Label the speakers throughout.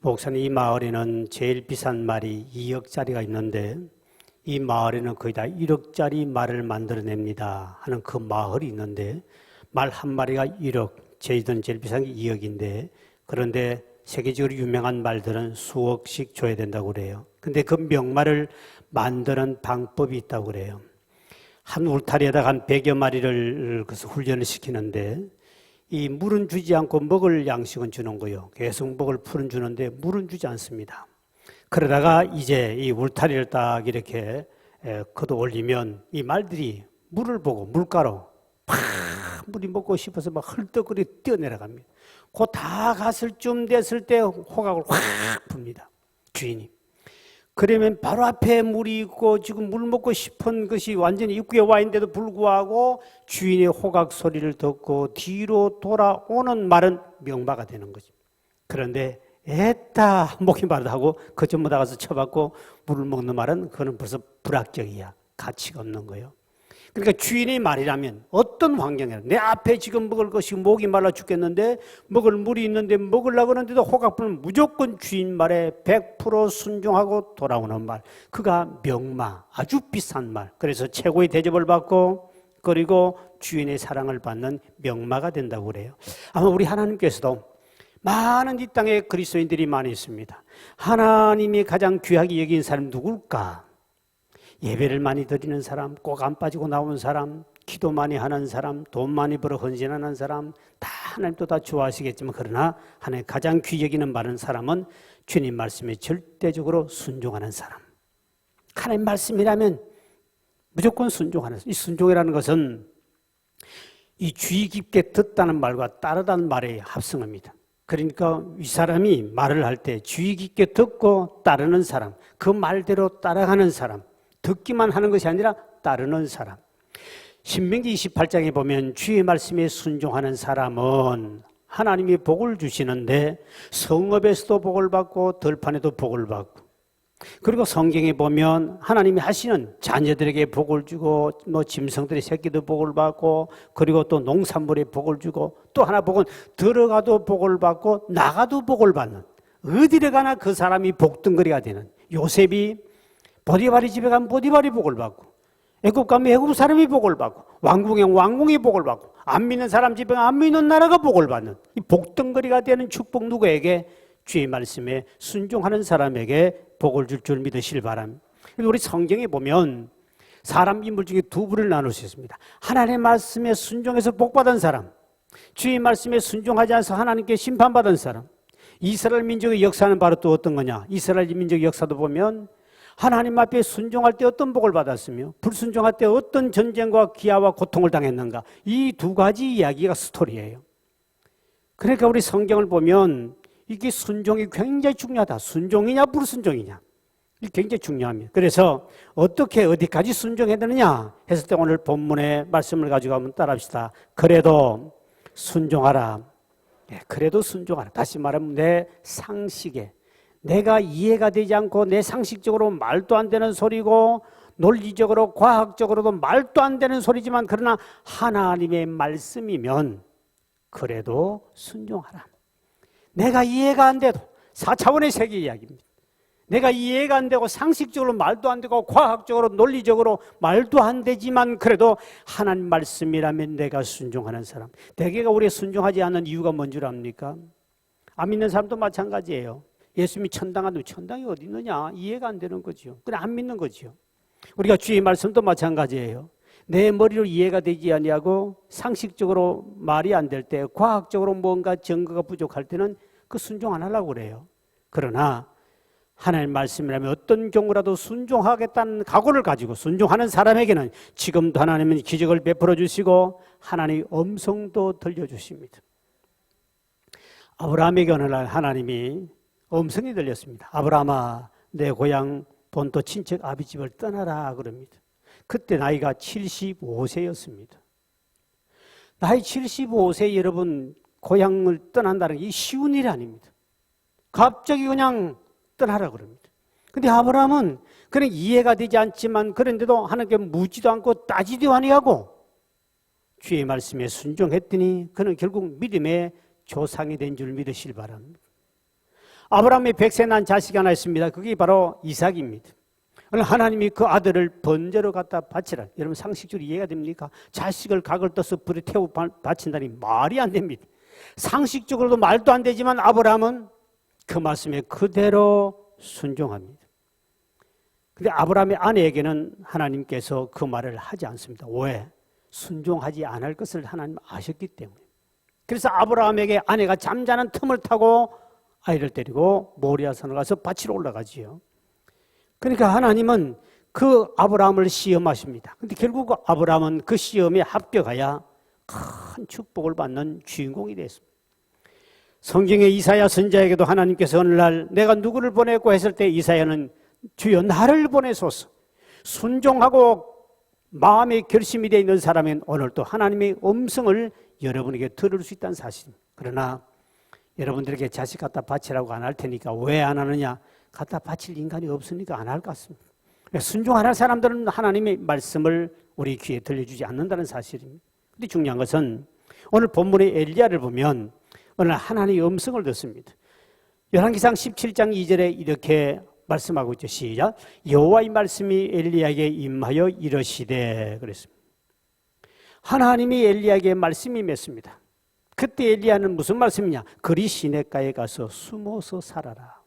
Speaker 1: 목사님, 이 마을에는 제일 비싼 말이 2억짜리가 있는데 이 마을에는 거의 다 1억짜리 말을 만들어냅니다 하는 그 마을이 있는데 말 한 마리가 1억, 제주도는 제일 비싼 게 2억인데 그런데 세계적으로 유명한 말들은 수억씩 줘야 된다고 그래요. 근데 그 명말을 만드는 방법이 있다고 그래요. 한 울타리에다가 한 100여 마리를 훈련을 시키는데 이 물은 주지 않고 먹을 양식은 주는 거예요. 계속 먹을 풀은 주는데 물은 주지 않습니다. 그러다가 이제 이 울타리를 딱 이렇게 걷어 올리면 이 말들이 물을 보고 물가로 팍 물이 먹고 싶어서 막 헐떡거리 뛰어내려갑니다. 그 다 갔을 쯤 됐을 때 호각을 확 붑니다. 주인이. 그러면 바로 앞에 물이 있고 지금 물 먹고 싶은 것이 완전히 입구에 와 있는데도 불구하고 주인의 호각 소리를 듣고 뒤로 돌아오는 말은 명마가 되는 거죠. 그런데 애따 목이 마르다고 그 전부 다 가서 쳐받고 물을 먹는 말은 그건 벌써 불합격이야. 가치가 없는 거예요. 그러니까 주인의 말이라면 어떤 환경이나 내 앞에 지금 먹을 것이 목이 말라 죽겠는데 먹을 물이 있는데 먹으려고 하는데도 호각불은 무조건 주인 말에 100% 순종하고 돌아오는 말. 그가 명마, 아주 비싼 말. 그래서 최고의 대접을 받고 그리고 주인의 사랑을 받는 명마가 된다고 그래요. 아마 우리 하나님께서도 많은 이 땅에 그리스도인들이 많이 있습니다. 하나님이 가장 귀하게 여긴 사람이 누굴까? 예배를 많이 드리는 사람, 꼭 안 빠지고 나오는 사람, 기도 많이 하는 사람, 돈 많이 벌어 헌신하는 사람, 다 하나님도 다 좋아하시겠지만 그러나 하나님 가장 귀히 여기는 많은 사람은 주님 말씀에 절대적으로 순종하는 사람. 하나님 말씀이라면 무조건 순종하는 사람. 이 순종이라는 것은 이 주의 깊게 듣다는 말과 따르다는 말의 합성어입니다. 그러니까 이 사람이 말을 할 때 주의 깊게 듣고 따르는 사람, 그 말대로 따라가는 사람, 듣기만 하는 것이 아니라 따르는 사람. 신명기 28장에 보면 주의 말씀에 순종하는 사람은 하나님이 복을 주시는데 성읍에서도 복을 받고 들판에도 복을 받고 그리고 성경에 보면 하나님이 하시는 자녀들에게 복을 주고 짐승들의 새끼도 복을 받고 그리고 또 농산물에 복을 주고 또 하나 복은 들어가도 복을 받고 나가도 복을 받는 어디를 가나 그 사람이 복덩거리가 되는 요셉이 보디발이 집에 가면 보디발이 복을 받고 애굽 가면 애굽 사람이 복을 받고 왕궁에 왕궁이 복을 받고 안 믿는 사람 집에 가면 안 믿는 나라가 복을 받는 이 복덩거리가 되는 축복 누구에게? 주의 말씀에 순종하는 사람에게 복을 줄 줄 믿으시길 바랍니다. 우리 성경에 보면 사람 인물 중에 두 부를 나눌 수 있습니다. 하나님의 말씀에 순종해서 복받은 사람, 주의 말씀에 순종하지 않아서 하나님께 심판받은 사람. 이스라엘 민족의 역사는 바로 또 어떤 거냐? 이스라엘 민족의 역사도 보면 하나님 앞에 순종할 때 어떤 복을 받았으며 불순종할 때 어떤 전쟁과 기아와 고통을 당했는가. 이 두 가지 이야기가 스토리예요. 그러니까 우리 성경을 보면 이게 순종이 굉장히 중요하다. 순종이냐 불순종이냐. 이게 굉장히 중요합니다. 그래서 어떻게 어디까지 순종해야 되느냐 했을 때 오늘 본문의 말씀을 가지고 한번 따라합시다. 그래도 순종하라. 그래도 순종하라. 다시 말하면 내 상식에 내가 이해가 되지 않고 내 상식적으로 말도 안 되는 소리고 논리적으로 과학적으로도 말도 안 되는 소리지만 그러나 하나님의 말씀이면 그래도 순종하라. 내가 이해가 안 돼도 4차원의 세계 이야기입니다. 내가 이해가 안 되고 상식적으로 말도 안 되고 과학적으로 논리적으로 말도 안 되지만 그래도 하나님 말씀이라면 내가 순종하는 사람. 대개가 우리가 순종하지 않는 이유가 뭔 줄 압니까? 안 믿는 사람도 마찬가지예요. 예수님이 천당하는데 천당이 어디 있느냐? 이해가 안 되는 거죠. 그래 안 믿는 거죠. 우리가 주의 말씀도 마찬가지예요. 내 머리로 이해가 되지 아니하고 상식적으로 말이 안 될 때 과학적으로 뭔가 증거가 부족할 때는 그 순종 안 하려고 그래요. 그러나 하나님 말씀이라면 어떤 경우라도 순종하겠다는 각오를 가지고 순종하는 사람에게는 지금도 하나님은 기적을 베풀어 주시고 하나님의 음성도 들려주십니다. 아브라함에게 어느 날 하나님이 음성이 들렸습니다. 아브라함아 내 고향 본토 친척 아비집을 떠나라 그럽니다. 그때 나이가 75세였습니다. 나이 75세 여러분 고향을 떠난다는 게 쉬운 일이 아닙니다. 갑자기 그냥 떠나라 그럽니다. 근데 아브라함은 그냥 이해가 되지 않지만 그런데도 하나님께 묻지도 않고 따지도 아니하고 주의 말씀에 순종했더니 그는 결국 믿음의 조상이 된 줄 믿으시길 바랍니다. 아브라함이 100세 난 자식이 하나 있습니다. 그게 바로 이삭입니다. 하나님이 그 아들을 번제로 갖다 바치라. 여러분 상식적으로 이해가 됩니까? 자식을 각을 떠서 불에 태워 바친다니 말이 안 됩니다. 상식적으로도 말도 안 되지만 아브라함은 그 말씀에 그대로 순종합니다. 근데 아브라함의 아내에게는 하나님께서 그 말을 하지 않습니다. 왜? 순종하지 않을 것을 하나님 아셨기 때문에. 그래서 아브라함에게 아내가 잠자는 틈을 타고 아이를 데리고 모리아산을 가서 바치러 올라가지요. 그러니까 하나님은 그 아브라함을 시험하십니다. 근데 결국 아브라함은 그 시험에 합격하여 큰 축복을 받는 주인공이 됐습니다. 성경의 이사야 선지자에게도 하나님께서 어느 날 내가 누구를 보내고 했을 때 이사야는 주여 나를 보내소서. 순종하고 마음의 결심이 되어 있는 사람은 오늘 또 하나님의 음성을 여러분에게 들을 수 있다는 사실입니다. 그러나 여러분들에게 자식 갖다 바치라고 안 할 테니까 왜 안 하느냐? 갖다 바칠 인간이 없으니까 안 할 것 같습니다. 순종 안 할 사람들은 하나님의 말씀을 우리 귀에 들려주지 않는다는 사실입니다. 근데 중요한 것은 오늘 본문의 엘리야를 보면 오늘 하나님의 음성을 듣습니다. 열왕기상 17장 2절에 이렇게 말씀하고 있죠. 시작. 여호와의 말씀이 엘리야에게 임하여 이르시되 그랬습니다. 하나님이 엘리야에게 말씀이 맺습니다. 그때 엘리야는 무슨 말씀이냐? 그리 시냇가에 가서 숨어서 살아라.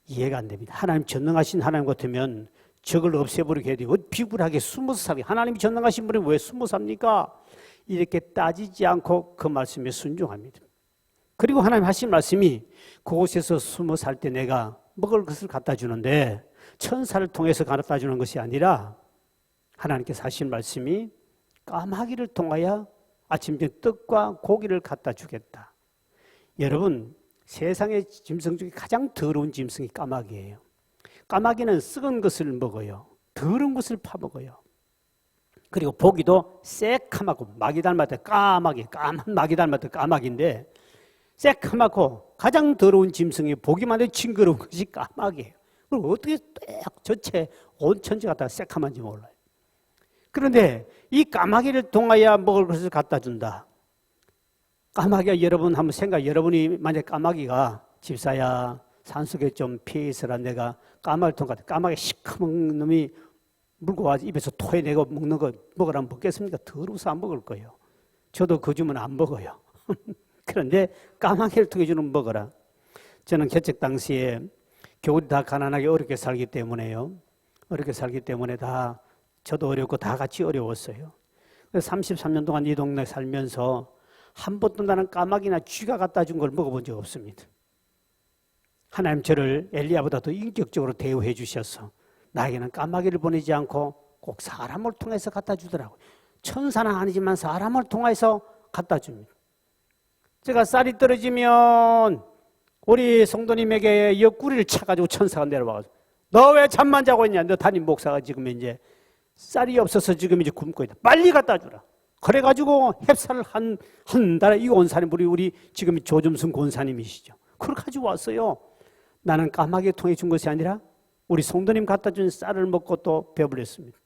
Speaker 1: 이해가 안 됩니다. 하나님 전능하신 하나님 같으면 적을 없애버리게 해야 되고 비굴하게 숨어서 살게. 하나님이 전능하신 분이 왜 숨어 삽니까? 이렇게 따지지 않고 그 말씀에 순종합니다. 그리고 하나님 하신 말씀이 그곳에서 숨어 살 때 내가 먹을 것을 갖다 주는데 천사를 통해서 갖다 주는 것이 아니라 하나님께서 하신 말씀이 까마귀를 통하여 아침 저녁 떡과 고기를 갖다 주겠다. 여러분 세상의 짐승 중에 가장 더러운 짐승이 까마귀예요. 까마귀는 썩은 것을 먹어요. 더러운 것을 파먹어요. 그리고 보기도 새카맣고 마귀 닮았다 까마귀, 까만 마귀 닮았다 까마귀인데 새카맣고 가장 더러운 짐승이 보기만 해도 징그러운 것이 까마귀예요. 그럼 어떻게 딱 전체 온 천지 갖다가 새카만지 몰라요. 그런데 이 까마귀를 통하여 먹을 것을 갖다 준다. 까마귀가 여러분 한번 여러분이 만약 까마귀가 집사야 산속에 좀 피해 있어라 내가 까마귀를 통과해 까마귀 시커먼 놈이 물고 와서 입에서 토해내고 먹는 거 먹으라면 먹겠습니까? 더러워서 안 먹을 거예요. 저도 그 주면 안 먹어요. 그런데 까마귀를 통해 주는 먹어라. 저는 개척 당시에 겨울이 다 가난하게 어렵게 살기 때문에요. 어렵게 살기 때문에 다 저도 어렵고 다 같이 어려웠어요. 그래서 33년 동안 이 동네 살면서 한 번도 나는 까마귀나 쥐가 갖다 준 걸 먹어본 적 없습니다. 하나님 저를 엘리야보다 더 인격적으로 대우해 주셔서 나에게는 까마귀를 보내지 않고 꼭 사람을 통해서 갖다 주더라고요. 천사는 아니지만 사람을 통해서 갖다 줍니다. 제가 쌀이 떨어지면 우리 성도님에게 옆구리를 차가지고 천사가 내려와서 너 왜 잠만 자고 있냐? 너 담임 목사가 지금 이제 쌀이 없어서 지금 이제 굶고 있다. 빨리 갖다 주라. 그래가지고 햅쌀을 한 달에 이 원사님 우리 지금 조점순 권사님이시죠. 그걸 가지고 왔어요. 나는 까마귀 통해 준 것이 아니라 우리 성도님 갖다 준 쌀을 먹고 또 배불렸습니다.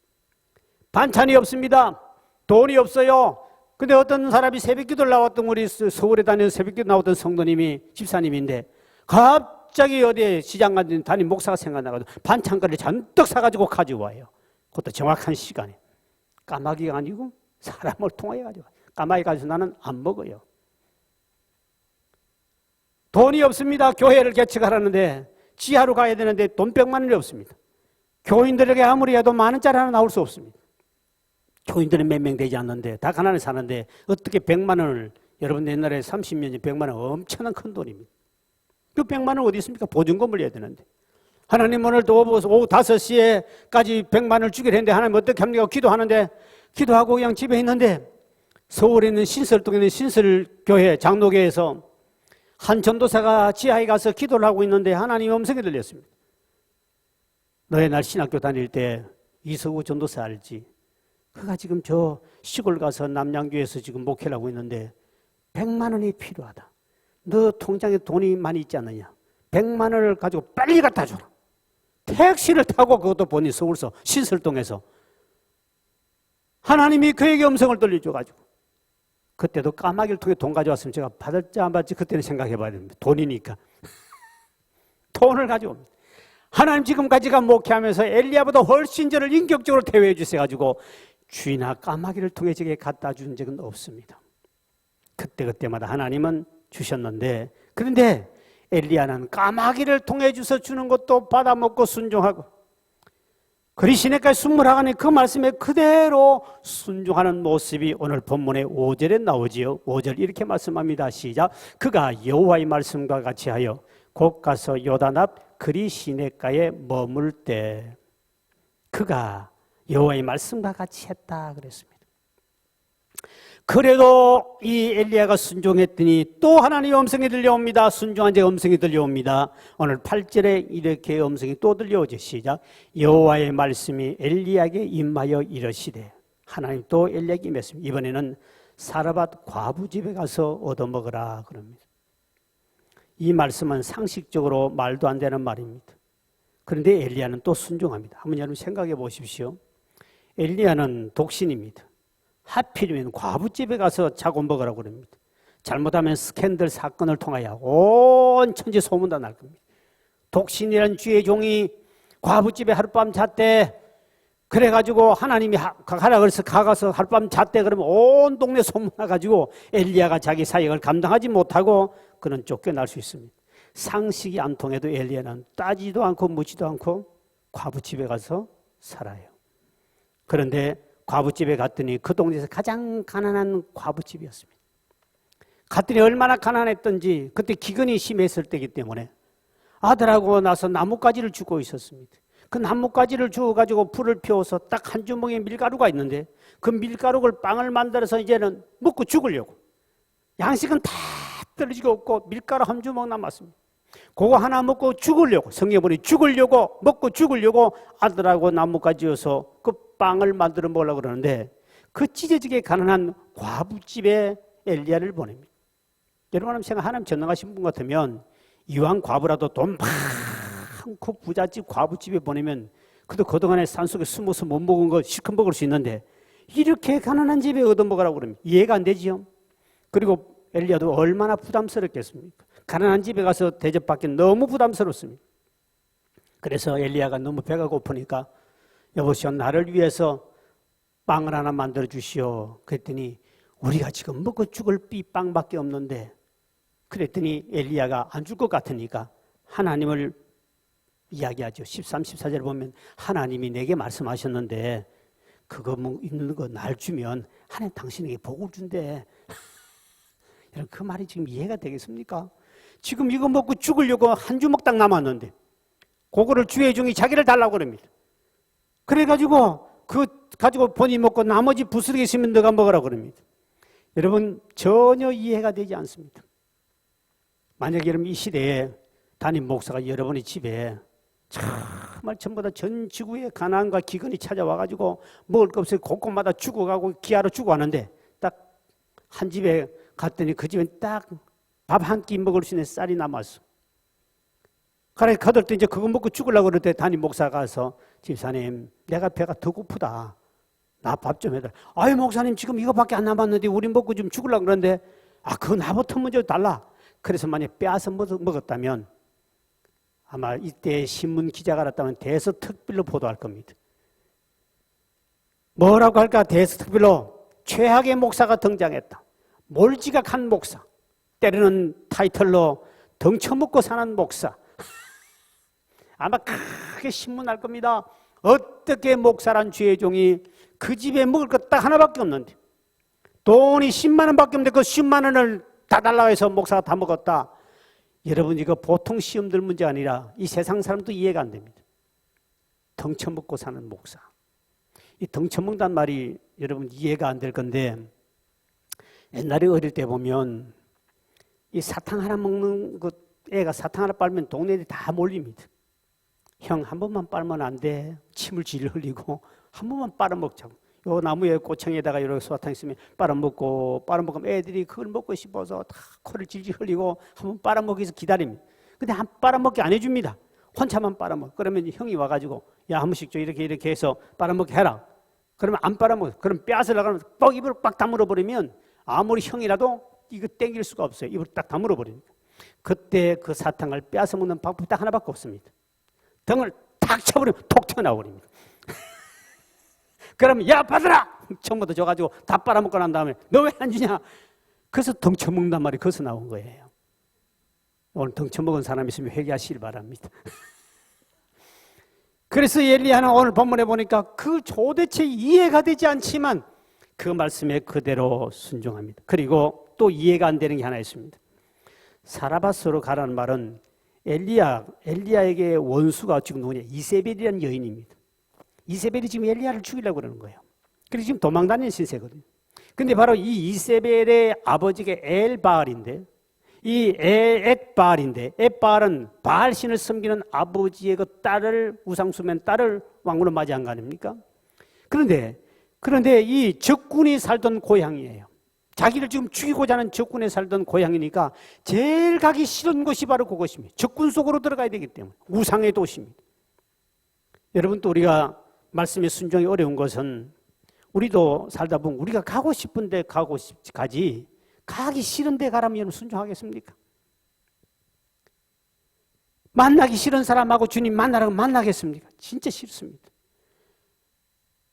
Speaker 1: 반찬이 없습니다. 돈이 없어요. 근데 어떤 사람이 새벽기도를 나왔던 우리 서울에 다니는 새벽기도 나왔던 성도님이 집사님인데 갑자기 어디에 시장 간 담임 목사가 생각나가지고 반찬거리를 잔뜩 사가지고 가지고 와요. 그것도 정확한 시간에. 까마귀가 아니고 사람을 통하여 가지고. 까마귀 가지고 나는 안 먹어요. 돈이 없습니다. 교회를 개척하라는데 지하로 가야 되는데 돈 100만 원이 없습니다. 교인들에게 아무리 해도 10,000원짜리 하나 나올 수 없습니다. 교인들은 몇 명 되지 않는데 다 가난해 사는데 어떻게 100만 원을 여러분 옛날에 30년 전 100만 원 엄청난 큰 돈입니다. 그 100만 원 어디 있습니까? 보증금을 내야 되는데. 하나님 오늘도 오후 5시에까지 100만 원을 주기로 했는데 하나님 어떻게 합니까? 기도하는데 기도하고 그냥 집에 있는데 서울에 있는 신설동에 있는 신설교회 장로교회에서 한 전도사가 지하에 가서 기도를 하고 있는데 하나님 음성이 들렸습니다. 너의 날 신학교 다닐 때 이서구 전도사 알지? 그가 지금 저 시골 가서 남양주에서 지금 목회를 하고 있는데 100만 원이 필요하다. 너 통장에 돈이 많이 있지 않느냐? 100만 원을 가지고 빨리 갖다 줘라. 택시를 타고 그것도 보니 서울서 신설동에서 하나님이 그에게 음성을 들려줘가지고 그때도 까마귀를 통해 돈 가져왔으면 제가 받을지 안 받을지 그때는 생각해 봐야 됩니다. 돈이니까. 돈을 가져옵니다. 하나님 지금까지가 목회하면서 엘리야보다 훨씬 저를 인격적으로 대우해 주셔가지고 쥐나 까마귀를 통해 제게 갖다 준 적은 없습니다. 그때마다 하나님은 주셨는데, 그런데 엘리야는 까마귀를 통해 주셔 주는 것도 받아먹고 순종하고, 그리 시내까지 순물하가니 그 말씀에 그대로 순종하는 모습이 오늘 본문의 5절에 나오지요. 5절 이렇게 말씀합니다. 시작. 그가 여호와의 말씀과 같이 하여 곧 가서 요단 앞 그리 시내가에 머물 때, 그가 여호와의 말씀과 같이 했다 그랬습니다. 그래도 이 엘리야가 순종했더니 또 하나님의 음성이 들려옵니다. 순종한 제 음성이 들려옵니다. 오늘 8절에 이렇게 음성이 또 들려오죠. 시작. 여호와의 말씀이 엘리야에게 임하여 이르시되, 하나님 또 엘리야에게 임했습니다. 이번에는 사르밧 과부 집에 가서 얻어먹으라 그럽니다. 이 말씀은 상식적으로 말도 안 되는 말입니다. 그런데 엘리야는 또 순종합니다. 한번 여러분 생각해 보십시오. 엘리야는 독신입니다. 하필이면 과부집에 가서 자고 먹으라고 그럽니다. 잘못하면 스캔들 사건을 통하여 온 천지 소문 다 날 겁니다. 독신이라는 주의 종이 과부집에 하룻밤 잤대. 그래가지고 하나님이 가라 그래서 가서 하룻밤 잤대. 그러면 온 동네 소문 나가지고 엘리야가 자기 사역을 감당하지 못하고 그는 쫓겨날 수 있습니다. 상식이 안 통해도 엘리야는 따지도 않고 묻지도 않고 과부집에 가서 살아요. 그런데 과부집에 갔더니 그 동네에서 가장 가난한 과부집이었습니다. 갔더니 얼마나 가난했던지, 그때 기근이 심했을 때이기 때문에 아들하고 나서 나뭇가지를 주고 있었습니다. 그 나뭇가지를 주워가지고 불을 피워서 딱 한 주먹의 밀가루가 있는데 그 밀가루를 빵을 만들어서 이제는 먹고 죽으려고, 양식은 다 떨어지고 없고 밀가루 한 주먹 남았습니다. 그거 하나 먹고 죽으려고, 성경에 죽으려고, 먹고 죽으려고 아들하고 나뭇가지여서 그 빵을 만들어 먹으려고 그러는데 그 찢어지게 가난한 과부집에 엘리야를 보냅니다. 여러분 생각, 하나님 전능하신 분 같으면 이왕 과부라도 돈 많고 부잣집 과부집에 보내면 그래도 그동안에 산속에 숨어서 못 먹은 거 실컷 먹을 수 있는데 이렇게 가난한 집에 얻어먹으라고 그러면 이해가 안 되지요. 그리고 엘리야도 얼마나 부담스럽겠습니까? 가난한 집에 가서 대접받기 너무 부담스럽습니다. 그래서 엘리야가 너무 배가 고프니까 여보시오, 나를 위해서 빵을 하나 만들어 주시오. 그랬더니 우리가 지금 먹고 죽을 삐빵밖에 없는데, 그랬더니 엘리야가 안 줄 것 같으니까 하나님을 이야기하죠. 13, 14절 보면 하나님이 내게 말씀하셨는데 그거 뭐 있는 거 날 주면 하나님 당신에게 복을 준대. 여러분 그 말이 지금 이해가 되겠습니까? 지금 이거 먹고 죽으려고 한 주먹 딱 남았는데 그거를 주의 종이 자기를 달라고 그럽니다. 그래가지고 그 가지고 본인이 먹고 나머지 부스러기 있으면 너가 먹으라고 그럽니다. 여러분 전혀 이해가 되지 않습니다. 만약에 여러분 이 시대에 담임 목사가 여러분의 집에 정말 전부 다 전 지구의 가난과 기근이 찾아와가지고 먹을 것 없어서 곳곳마다 죽어가고 기아로 죽어가는데 딱 한 집에 갔더니 그 집엔 딱 밥 한 끼 먹을 수 있는 쌀이 남았어. 그래 가들 때 이제 그거 먹고 죽으려고 그럴 때 담임 목사가 가서 집사님 내가 배가 더 고프다. 나 밥 좀 해달라. 아유 목사님 지금 이거밖에 안 남았는데 우리 먹고 좀 죽으려고 그러는데 그거 나부터 먼저 달라. 그래서 만약에 빼앗아 먹었다면 아마 이때 신문 기자가 알았다면 대서특필로 보도할 겁니다. 뭐라고 할까? 대서특필로 최악의 목사가 등장했다. 몰지각한 목사. 때로는 타이틀로 덩쳐먹고 사는 목사. 아마 크게 신문할 겁니다. 어떻게 목사란 주의 종이 그 집에 먹을 것 딱 하나밖에 없는데 돈이 10만 원밖에 없는데 그 10만 원을 다 달라고 해서 목사가 다 먹었다. 여러분 이거 보통 시험들 문제 아니라 이 세상 사람도 이해가 안 됩니다. 덩쳐먹고 사는 목사. 이 덩쳐먹는다는 말이 여러분 이해가 안 될 건데 옛날에 어릴 때 보면 이 사탕 하나 먹는 그 애가 사탕 하나 빨면 동네들이 다 몰립니다. 형 한 번만 빨면 안 돼. 침을 질 흘리고 한 번만 빨아먹자고. 요 나무에 꼬챙이에다가 이렇게 사탕 있으면 빨아먹고 애들이 그걸 먹고 싶어서 다 코를 질질 흘리고 한 번 빨아먹기 위해서 기다립니다. 근데 한 빨아먹기 안 해줍니다. 혼자만 빨아먹어. 그러면 형이 와가지고 야 한 번씩 줘 이렇게 해서 빨아먹게 해라. 그러면 안 빨아먹어. 그럼 빼앗으려고 하면 입을 빡 다물어 버리면 아무리 형이라도 이거 땡길 수가 없어요. 입을 딱 다물어 버리니까. 그때 그 사탕을 빼앗아 먹는 방법이 딱 하나밖에 없습니다. 등을 탁 쳐버리면 톡 튀어나와버립니다. 그러면 야 받으라! 전부 다 줘가지고 다 빨아먹고 난 다음에 너 왜 안 주냐? 그래서 등 쳐먹는단 말이 거기서 나온 거예요. 오늘 등 쳐먹은 사람 있으면 회개하시길 바랍니다. 그래서 엘리야는 오늘 본문에 보니까 그 도대체 이해가 되지 않지만 그 말씀에 그대로 순종합니다. 그리고 또 이해가 안 되는 게 하나 있습니다. 사라밧으로 가라는 말은 엘리야에게 원수가 지금 누구냐? 이세벨이라는 여인입니다. 이세벨이 지금 엘리야를 죽이려고 그러는 거예요. 그래서 지금 도망다니는 신세거든요. 근데 바로 이 이세벨의 아버지가 엘바알인데, 이 엣바알인데, 엣바알은 바알 신을 섬기는 아버지의 그 딸을, 우상수면 딸을 왕으로 맞이한 거 아닙니까? 그런데 이 적군이 살던 고향이에요. 자기를 지금 죽이고자 하는 적군에 살던 고향이니까 제일 가기 싫은 곳이 바로 그것입니다. 적군 속으로 들어가야 되기 때문에. 우상의 도시입니다. 여러분, 또 우리가 말씀에 순종이 어려운 것은 우리도 살다 보면 우리가 가고 싶은 데 가지 가기 싫은 데 가라면 여러분 순종하겠습니까? 만나기 싫은 사람하고 주님 만나라고 만나겠습니까? 진짜 싫습니다.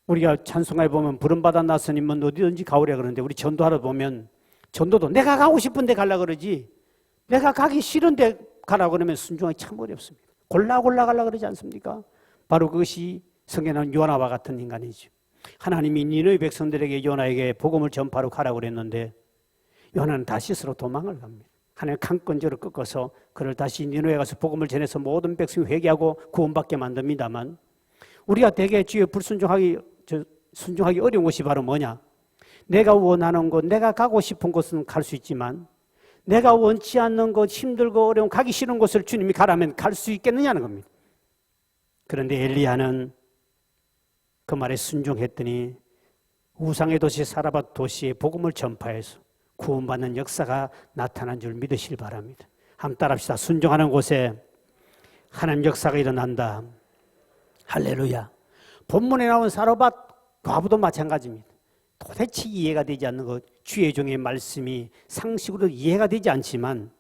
Speaker 1: 우리가 찬송가에 보면 부름받아 나서님은 어디든지 가오랴 그러는데 우리 전도하러 보면 전도도 내가 가고 싶은 데 가려고 그러지 내가 가기 싫은 데 가라고 그러면 순종하기 참 어렵습니다. 골라 가려고 그러지 않습니까? 바로 그것이 성경에 나온 요나와 같은 인간이죠. 하나님이 니느웨 백성들에게 요나에게 복음을 전파하러 가라고 그랬는데 요나는 다시 스스로 도망을 갑니다. 하나님 강권적으로 꺾어서 그를 다시 니느웨에 가서 복음을 전해서 모든 백성이 회개하고 구원받게 만듭니다만 우리가 대개 주의 불순종하기 순종하기 어려운 것이 바로 뭐냐? 내가 원하는 곳, 내가 가고 싶은 곳은 갈 수 있지만 내가 원치 않는 곳, 힘들고 어려운 가기 싫은 곳을 주님이 가라면 갈 수 있겠느냐는 겁니다. 그런데 엘리야는 그 말에 순종했더니 우상의 도시 사라밧 도시에 복음을 전파해서 구원받는 역사가 나타난 줄 믿으시길 바랍니다. 한번 따라합시다. 순종하는 곳에 하나님 역사가 일어난다. 할렐루야. 본문에 나온 사라밧 과부도 마찬가지입니다. 도대체 이해가 되지 않는 것, 주의 종의 말씀이 상식으로 이해가 되지 않지만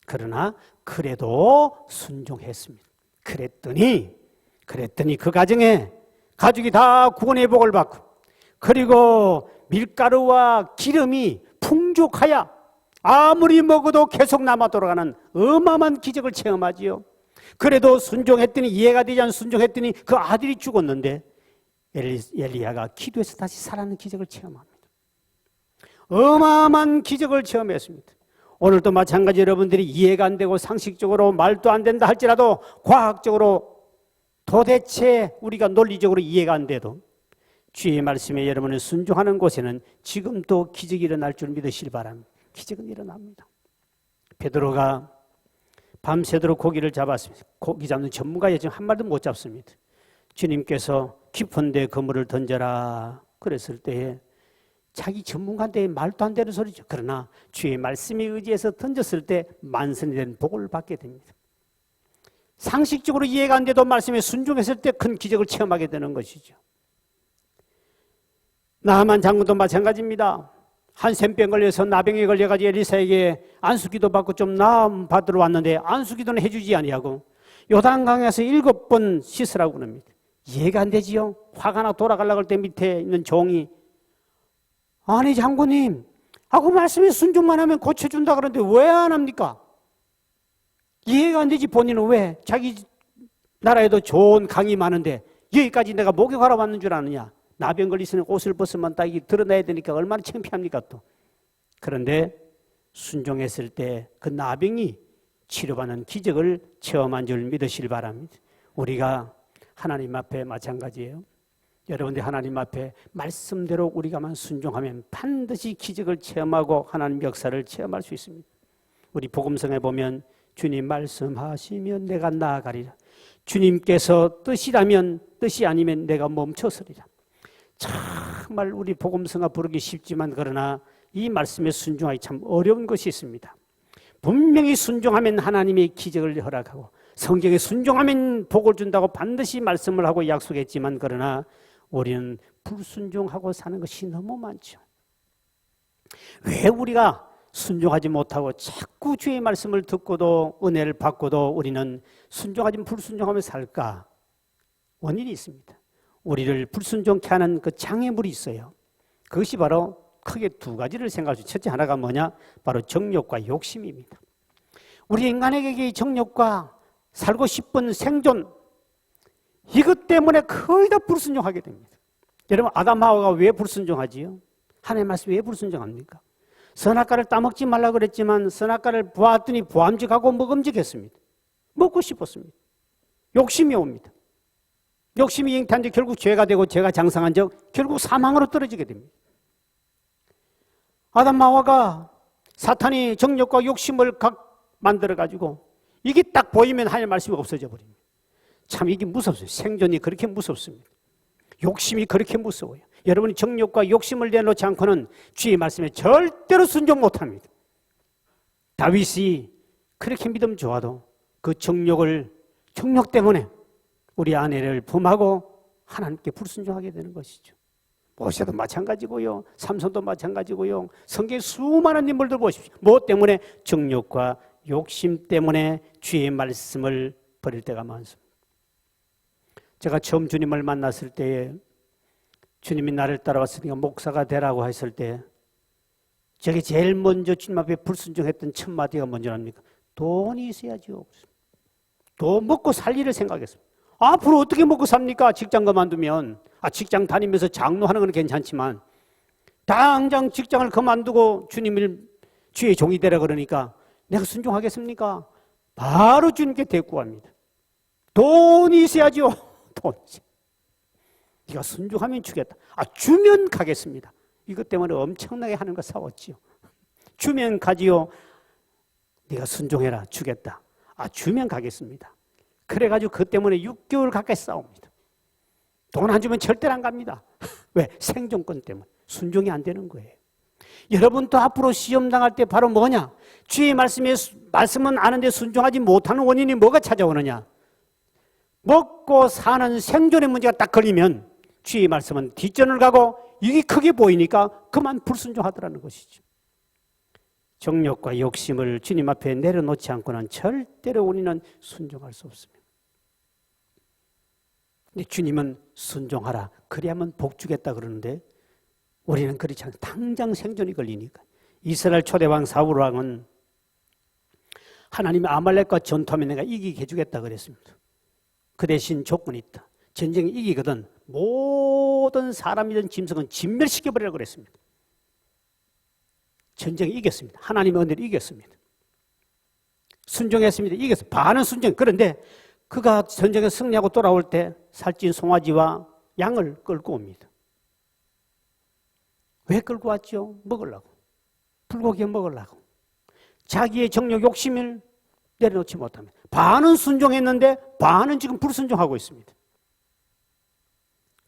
Speaker 1: 그러나 그래도 순종했습니다. 그랬더니 그 가정에 가족이 다 구원의 복을 받고 그리고 밀가루와 기름이 풍족하여 아무리 먹어도 계속 남아 돌아가는 어마어마한 기적을 체험하지요. 그래도 순종했더니 이해가 되지 않는 순종했더니 그 아들이 죽었는데 엘리야가 기도해서 다시 살아나는 기적을 체험합니다. 어마어마한 기적을 체험했습니다. 오늘도 마찬가지 여러분들이 이해가 안 되고 상식적으로 말도 안 된다 할지라도 과학적으로 도대체 우리가 논리적으로 이해가 안 돼도 주의 말씀에 여러분을 순종하는 곳에는 지금도 기적이 일어날 줄 믿으시기 바랍니다. 기적은 일어납니다. 베드로가 밤새도록 고기를 잡았습니다. 고기 잡는 전문가에 지금 한 마리도 못 잡습니다. 주님께서 깊은 데 그물을 던져라 그랬을 때에 자기 전문가인데 말도 안 되는 소리죠. 그러나 주의 말씀에 의지해서 던졌을 때 만선이 된 복을 받게 됩니다. 상식적으로 이해가 안 돼도 말씀에 순종했을 때 큰 기적을 체험하게 되는 것이죠. 나하만 장군도 마찬가지입니다. 한센병 걸려서 나병에 걸려가지고 엘리사에게 안수기도 받고 좀 나음 받으러 왔는데 안수기도는 해주지 아니하고 요단강에서 7번 씻으라고 그럽니다. 이해가 안 되지요. 화가 나 돌아가려고 할 때 밑에 있는 종이 아니 장군님 하고 말씀에 순종만 하면 고쳐준다 그러는데 왜 안 합니까? 이해가 안 되지. 본인은 왜 자기 나라에도 좋은 강이 많은데 여기까지 내가 목욕하러 왔는 줄 아느냐. 나병 걸리시는 옷을 벗으면 딱 드러나야 되니까 얼마나 창피합니까 또. 그런데 순종했을 때 그 나병이 치료받는 기적을 체험한 줄 믿으시길 바랍니다. 우리가 하나님 앞에 마찬가지예요. 여러분들 하나님 앞에 말씀대로 우리가만 순종하면 반드시 기적을 체험하고 하나님 역사를 체험할 수 있습니다. 우리 복음성에 보면 주님 말씀하시면 내가 나아가리라. 주님께서 뜻이라면 뜻이 아니면 내가 멈춰서리라. 정말 우리 복음성가 부르기 쉽지만 그러나 이 말씀에 순종하기 참 어려운 것이 있습니다. 분명히 순종하면 하나님의 기적을 허락하고 성경에 순종하면 복을 준다고 반드시 말씀을 하고 약속했지만 그러나 우리는 불순종하고 사는 것이 너무 많죠. 왜 우리가 순종하지 못하고 자꾸 주의 말씀을 듣고도 은혜를 받고도 우리는 순종하지 불순종하며 살까? 원인이 있습니다. 우리를 불순종케 하는 그 장애물이 있어요. 그것이 바로 크게 두 가지를 생각할 수 있어요. 첫째 하나가 뭐냐? 바로 정욕과 욕심입니다. 우리 인간에게 이 정욕과 살고 싶은 생존, 이것 때문에 거의 다 불순종하게 됩니다. 여러분, 아담 하와가 왜 불순종하지요? 하나님의 말씀 왜 불순종합니까? 선악과를 따먹지 말라 그랬지만 선악과를 보았더니 보암직하고 먹음직했습니다. 먹고 싶었습니다. 욕심이 옵니다. 욕심이 잉태한 적 결국 죄가 되고 죄가 장성한 적 결국 사망으로 떨어지게 됩니다. 아담 하와가 사탄이 정욕과 욕심을 만들어가지고 이게 딱 보이면 하나님의 말씀이 없어져 버립니다. 참 이게 무섭습니다. 생존이 그렇게 무섭습니다. 욕심이 그렇게 무서워요. 여러분이 정욕과 욕심을 내놓지 않고는 주의 말씀에 절대로 순종 못합니다. 다윗이 그렇게 믿음 좋아도 그 정욕 때문에 우리 아내를 범하고 하나님께 불순종하게 되는 것이죠. 모세도 마찬가지고요. 삼손도 마찬가지고요. 성경의 수많은 인물들 보십시오. 무엇 때문에? 정욕과 욕심 때문에 주의 말씀을 버릴 때가 많습니다. 제가 처음 주님을 만났을 때에 주님이 나를 따라왔으니까 목사가 되라고 했을 때 저게 제일 먼저 주님 앞에 불순종했던 첫 마디가 뭔지 압니까? 돈이 있어야죠. 돈 먹고 살 일을 생각했습니다. 앞으로 어떻게 먹고 삽니까? 직장 그만두면. 직장 다니면서 장로하는 건 괜찮지만 당장 직장을 그만두고 주의 종이 되라 그러니까 내가 순종하겠습니까? 바로 주님께 대꾸합니다. 돈이 있어야죠. 돈. 네가 순종하면 주겠다. 주면 가겠습니다. 이것 때문에 엄청나게 하나님과 싸웠지요. 주면 가지요. 네가 순종해라. 주겠다. 주면 가겠습니다. 그래가지고 그 때문에 6개월 가까이 싸웁니다. 돈 안 주면 절대로 안 갑니다. 왜? 생존권 때문에. 순종이 안 되는 거예요. 여러분도 앞으로 시험 당할 때 바로 뭐냐? 주의 말씀은 아는데 순종하지 못하는 원인이 뭐가 찾아오느냐? 먹고 사는 생존의 문제가 딱 걸리면 주의 말씀은 뒷전을 가고 이게 크게 보이니까 그만 불순종하더라는 것이죠. 정욕과 욕심을 주님 앞에 내려놓지 않고는 절대로 우리는 순종할 수 없습니다. 근데 주님은 순종하라. 그래야만 복 주겠다 그러는데 우리는 그렇지 않아요. 당장 생존이 걸리니까. 이스라엘 초대왕 사울왕은 하나님의 아말렉과 전투하면 내가 이기게 해주겠다 그랬습니다. 그 대신 조건이 있다. 전쟁이 이기거든 모든 사람이든 짐승은 진멸시켜버리라고 그랬습니다. 전쟁이 이겼습니다. 하나님의 은혜로 이겼습니다. 순종했습니다. 이겼어요. 반은 순종. 그런데 그가 전쟁에 승리하고 돌아올 때 살찐 송아지와 양을 끌고 옵니다. 왜 끌고 왔죠? 먹으려고. 불고기 먹으려고. 자기의 정욕 욕심을 내려놓지 못합니다. 반은 순종했는데 반은 지금 불순종하고 있습니다.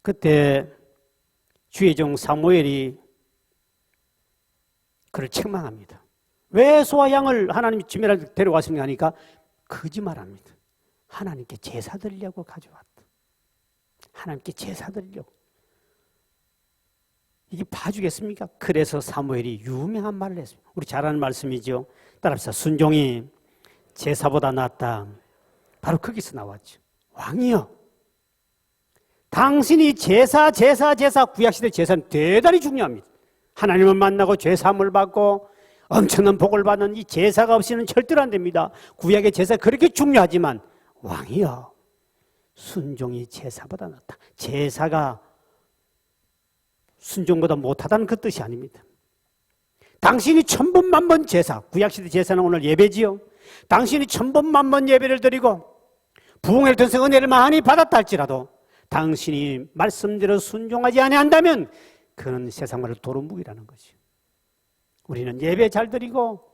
Speaker 1: 그때 주의 종 사무엘이 그를 책망합니다. 왜 소와 양을 하나님이 지면을 데려왔습니까? 하니까 거짓말합니다. 하나님께 제사 드리려고 가져왔다. 하나님께 제사 드리려고. 이게 봐주겠습니까? 그래서 사무엘이 유명한 말을 했습니다. 우리 잘 아는 말씀이죠. 따라합시다. 순종이 제사보다 낫다. 바로 거기서 나왔죠. 왕이여, 당신이 제사 구약시대 제사는 대단히 중요합니다. 하나님을 만나고 죄사함을 받고 엄청난 복을 받는 이 제사가 없이는 절대로 안 됩니다. 구약의 제사 그렇게 중요하지만 왕이여, 순종이 제사보다 낫다. 제사가 순종보다 못하다는 그 뜻이 아닙니다. 당신이 1000번 만번 제사, 구약시대 제사는 오늘 예배지요. 당신이 1000번 만번 예배를 드리고 부흥회를 통해서 은혜를 많이 받았다 할지라도 당신이 말씀대로 순종하지 아니한다면 그는 세상말로 도루묵이라는 것이요. 우리는 예배 잘 드리고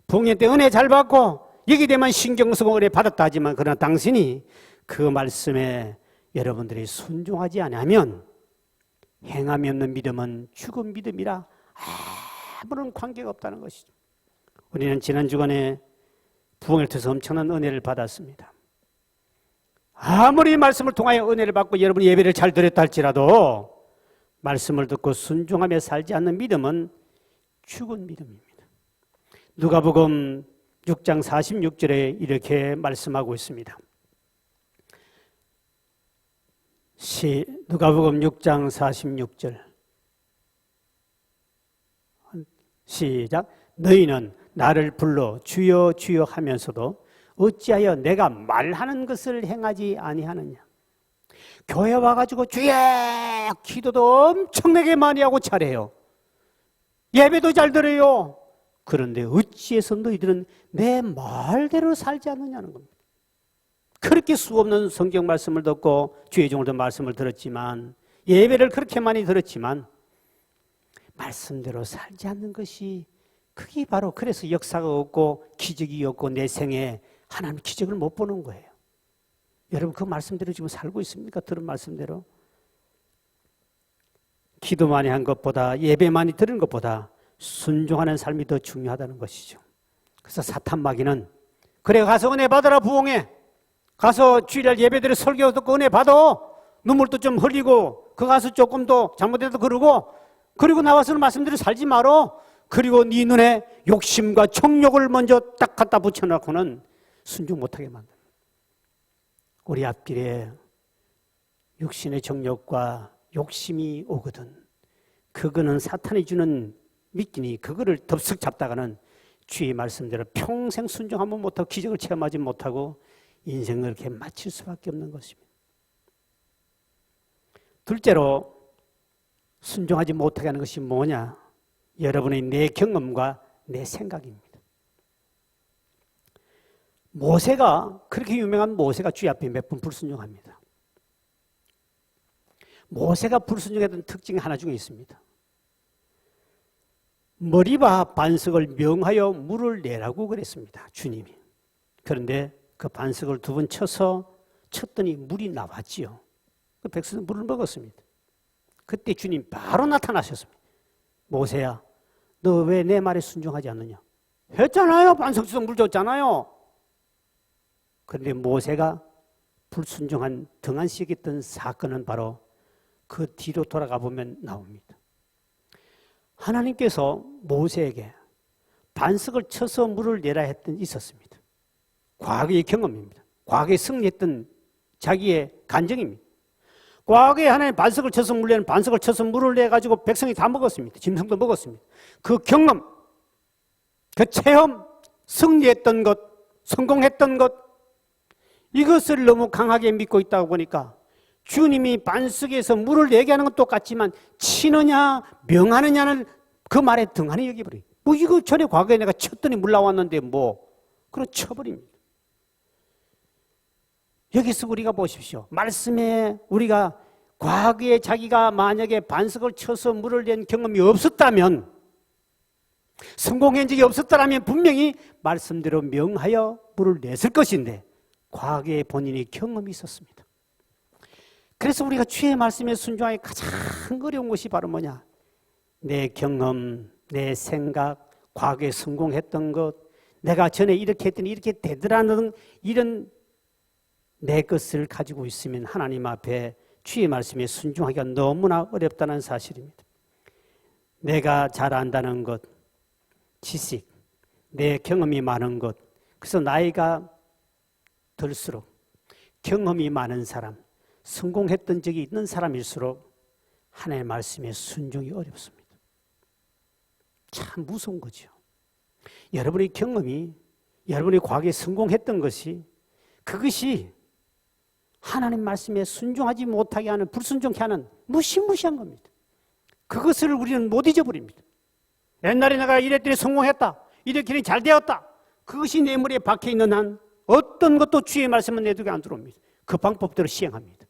Speaker 1: 부흥회 때 은혜 잘 받고 여기 되면 신경 쓰고 은혜 받았다 하지만 그러나 당신이 그 말씀에 여러분들이 순종하지 않으면 행함이 없는 믿음은 죽은 믿음이라 아무런 관계가 없다는 것이죠. 우리는 지난 주간에 부흥회를 통해서 엄청난 은혜를 받았습니다. 아무리 말씀을 통하여 은혜를 받고 여러분이 예배를 잘 드렸다 할지라도 말씀을 듣고 순종하며 살지 않는 믿음은 죽은 믿음입니다. 누가복음 6장 46절에 이렇게 말씀하고 있습니다. 누가복음 6장 46절 시작. 너희는 나를 불러 주여 주여 하면서도 어찌하여 내가 말하는 것을 행하지 아니하느냐. 교회 와가지고 주여 기도도 엄청나게 많이 하고 잘해요. 예배도 잘 드려요. 그런데 어찌해서 너희들은 내 말대로 살지 않느냐는 겁니다. 그렇게 수없는 성경 말씀을 듣고 주의 종으로도 말씀을 들었지만, 예배를 그렇게 많이 들었지만 말씀대로 살지 않는 것이, 그게 바로 그래서 역사가 없고 기적이 없고 내 생에 하나님 기적을 못 보는 거예요. 여러분 그 말씀대로 지금 살고 있습니까? 들은 말씀대로. 기도 많이 한 것보다, 예배 많이 들은 것보다 순종하는 삶이 더 중요하다는 것이죠. 그래서 사탄 마귀는 그래 가서 은혜 받아라, 부흥해. 가서 주일날 예배드려 설교 듣고 은혜 받아. 눈물도 좀 흘리고 그 가서 조금 더 잘못해도 그러고, 그리고 나와서는 말씀대로 살지 말어. 그리고 네 눈에 욕심과 정욕을 먼저 딱 갖다 붙여놓고는 순종 못하게 만듭니다. 우리 앞길에 육신의 정욕과 욕심이 오거든. 그거는 사탄이 주는 미끼니 그거를 덥석 잡다가는 주의 말씀대로 평생 순종하면 못하고 기적을 체험하지 못하고 인생을 이렇게 마칠 수밖에 없는 것입니다. 둘째로 순종하지 못하게 하는 것이 뭐냐? 여러분의 내 경험과 내 생각입니다. 모세가, 그렇게 유명한 모세가 주의 앞에 몇 번 불순종합니다. 모세가 불순종했던 특징이 하나 중에 있습니다. 머리와 반석을 명하여 물을 내라고 그랬습니다, 주님이. 그런데 그 반석을 두 번 쳤더니 물이 나왔지요. 그 백성은 물을 먹었습니다. 그때 주님 바로 나타나셨습니다. 모세야, 너 왜 내 말에 순종하지 않느냐? 했잖아요. 반석 쳐서 물 줬잖아요. 그런데 모세가 불순종한 등한시했던 사건은 바로 그 뒤로 돌아가 보면 나옵니다. 하나님께서 모세에게 반석을 쳐서 물을 내라 했던 있었습니다. 과거의 경험입니다. 과거에 승리했던 자기의 간증입니다. 과거에 하나님 반석을 쳐서 물 내는, 반석을 쳐서 물을 내가지고 백성이 다 먹었습니다. 짐승도 먹었습니다. 그 경험, 그 체험, 승리했던 것, 성공했던 것, 이것을 너무 강하게 믿고 있다고 보니까 주님이 반석에서 물을 내게 하는 건 똑같지만 치느냐 명하느냐는 그 말에 등한히 여기버려요. 뭐 이거 전에 과거에 내가 쳤더니 물 나왔는데 뭐, 그럼 쳐버립니다. 여기서 우리가 보십시오. 말씀에 우리가 과거에 자기가 만약에 반석을 쳐서 물을 낸 경험이 없었다면, 성공한 적이 없었다면 분명히 말씀대로 명하여 물을 냈을 것인데 과거에 본인이 경험이 있었습니다. 그래서 우리가 주의 말씀에 순종하기 가장 어려운 것이 바로 뭐냐? 내 경험, 내 생각, 과거에 성공했던 것, 내가 전에 이렇게 했더니 이렇게 되더라는 이런 내 것을 가지고 있으면 하나님 앞에 주의 말씀에 순종하기가 너무나 어렵다는 사실입니다. 내가 잘 안다는 것, 지식, 내 경험이 많은 것, 그래서 나이가 들수록 경험이 많은 사람, 성공했던 적이 있는 사람일수록 하나님의 말씀에 순종이 어렵습니다. 참 무서운 거죠. 여러분의 경험이, 여러분이 과거에 성공했던 것이, 그것이 하나님 말씀에 순종하지 못하게 하는, 불순종케 하는 무시무시한 겁니다. 그것을 우리는 못 잊어버립니다. 옛날에 내가 이랬더니 성공했다, 이랬더니 잘 되었다, 그것이 내 머리에 박혀있는 한 어떤 것도 주의 말씀은 내 두개 안 들어옵니다. 그 방법대로 시행합니다.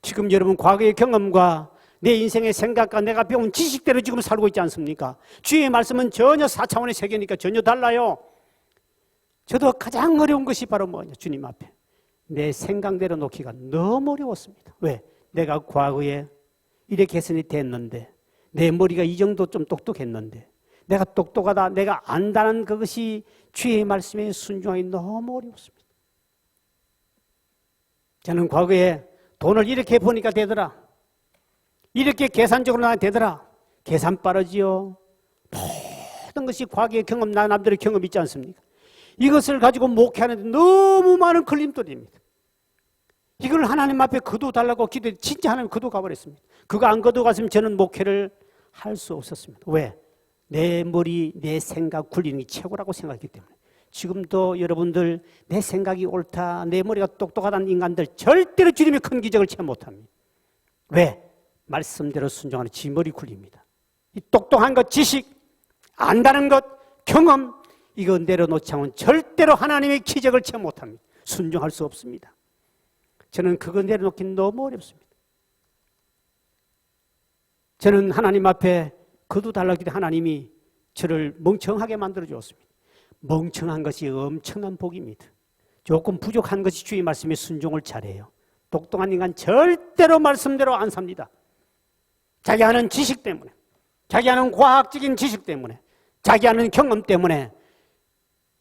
Speaker 1: 지금 여러분 과거의 경험과 내 인생의 생각과 내가 배운 지식대로 지금 살고 있지 않습니까? 주의 말씀은 전혀 4차원의 세계니까 전혀 달라요. 저도 가장 어려운 것이 바로 뭐냐? 주님 앞에 내 생각대로 놓기가 너무 어려웠습니다. 왜? 내가 과거에 이렇게 했으니 됐는데, 내 머리가 이 정도 좀 똑똑했는데, 내가 똑똑하다, 내가 안다는 그것이 주의 말씀에 순종하기 너무 어려웠습니다. 저는 과거에 돈을 이렇게 보니까 되더라, 이렇게 계산적으로 나야 되더라. 계산 빠르지요. 모든 것이 과거의 경험, 나 남들의 경험 있지 않습니까? 이것을 가지고 목회하는데 너무 많은 걸림돌입니다. 이걸 하나님 앞에 거둬달라고 기도해 진짜 하나님 거둬 가버렸습니다. 그거 안 거둬 갔으면 저는 목회를 할 수 없었습니다. 왜? 내 머리, 내 생각 굴리는 게 최고라고 생각했기 때문에. 지금도 여러분들 내 생각이 옳다, 내 머리가 똑똑하다는 인간들 절대로 주님의 큰 기적을 체험 못합니다. 왜? 말씀대로 순종하는 지 머리 굴립니다. 이 똑똑한 것, 지식, 안다는 것, 경험, 이거 내려놓지 않으면 절대로 하나님의 기적을 체험 못합니다. 순종할 수 없습니다. 저는 그거 내려놓기 너무 어렵습니다. 저는 하나님 앞에 거둬달라고 기도 하나님이 저를 멍청하게 만들어 주었습니다. 멍청한 것이 엄청난 복입니다. 조금 부족한 것이 주의 말씀에 순종을 잘해요. 똑똑한 인간 절대로 말씀대로 안 삽니다. 자기 아는 지식 때문에, 자기 아는 과학적인 지식 때문에, 자기 아는 경험 때문에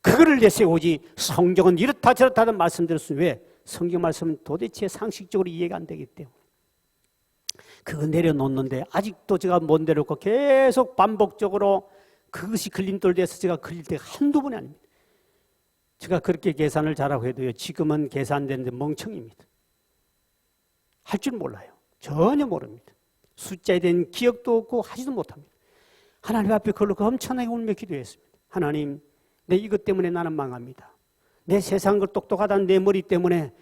Speaker 1: 그거를 내세우지 성경은 이렇다 저렇다 하는 말씀대로 쓰면 왜? 성경 말씀은 도대체 상식적으로 이해가 안 되기 때문에. 그거 내려놓는데 아직도 제가 못 내려놓고 계속 반복적으로 그것이 걸림돌 돼서 제가 걸릴 때가 한두 번이 아닙니다. 제가 그렇게 계산을 잘하고 해도요, 지금은 계산되는데 멍청입니다. 할 줄 몰라요. 전혀 모릅니다. 숫자에 대한 기억도 없고 하지도 못합니다. 하나님 앞에 그걸로 엄청나게 울며 기도했습니다. 하나님, 내 이것 때문에 나는 망합니다. 내 세상 걸 똑똑하다는 내 머리 때문에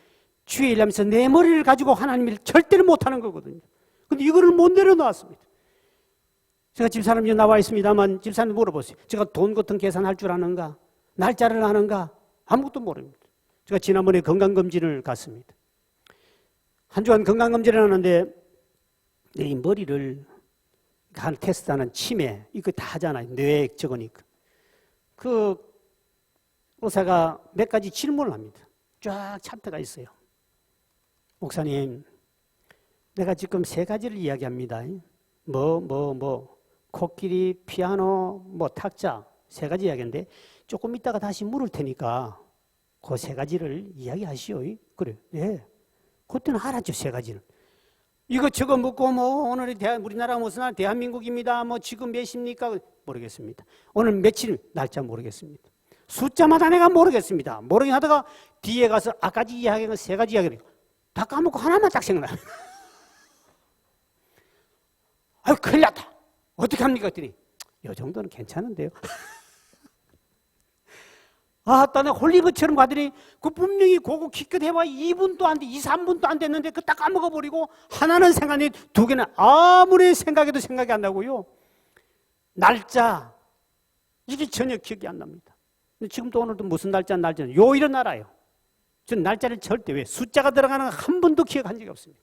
Speaker 1: 주의 일 하면서 내 머리를 가지고 하나님 일 절대로 못하는 거거든요. 근데 이거를 못 내려놓았습니다. 제가 집사람이 나와 있습니다만 집사님 물어보세요. 제가 돈 같은 계산할 줄 아는가? 날짜를 아는가? 아무것도 모릅니다. 제가 지난번에 건강검진을 갔습니다. 한 주간 건강검진을 하는데 이 머리를 한 테스트하는 치매 이거 다 하잖아요. 뇌에 적으니까. 그 의사가 몇 가지 질문을 합니다. 쫙 차트가 있어요. 목사님, 내가 지금 세 가지를 이야기합니다. 코끼리, 피아노, 탁자 세 가지 이야기인데 조금 있다가 다시 물을 테니까 그 세 가지를 이야기하시오. 그래, 네. 그때는 알았죠, 세 가지는. 이거 저거 묻고 오늘이 우리나라 무슨 날 대한민국입니다. 지금 몇 시입니까? 모르겠습니다. 오늘 며칠 날짜 모르겠습니다. 숫자마다 내가 모르겠습니다. 모르긴 하다가 뒤에 가서 아까지 이야기한 세 가지 이야기를 다 까먹고 하나만 딱 생각나요. 아유, 큰일 났다. 어떻게 합니까? 했더니 이 정도는 괜찮은데요. 내가 홀리브처럼 가더니 그 분명히 그거 기껏 해봐 2분도 안 돼, 2, 3분도 안 됐는데 그 딱 까먹어버리고 하나는 생각이 두 개는 아무리 생각해도 생각이 안 나고요. 날짜 이게 전혀 기억이 안 납니다. 근데 지금도 오늘도 무슨 날짜는 요일은 알아요. 저는 날짜를 절대 왜 숫자가 들어가는 거 한 번도 기억한 적이 없습니다.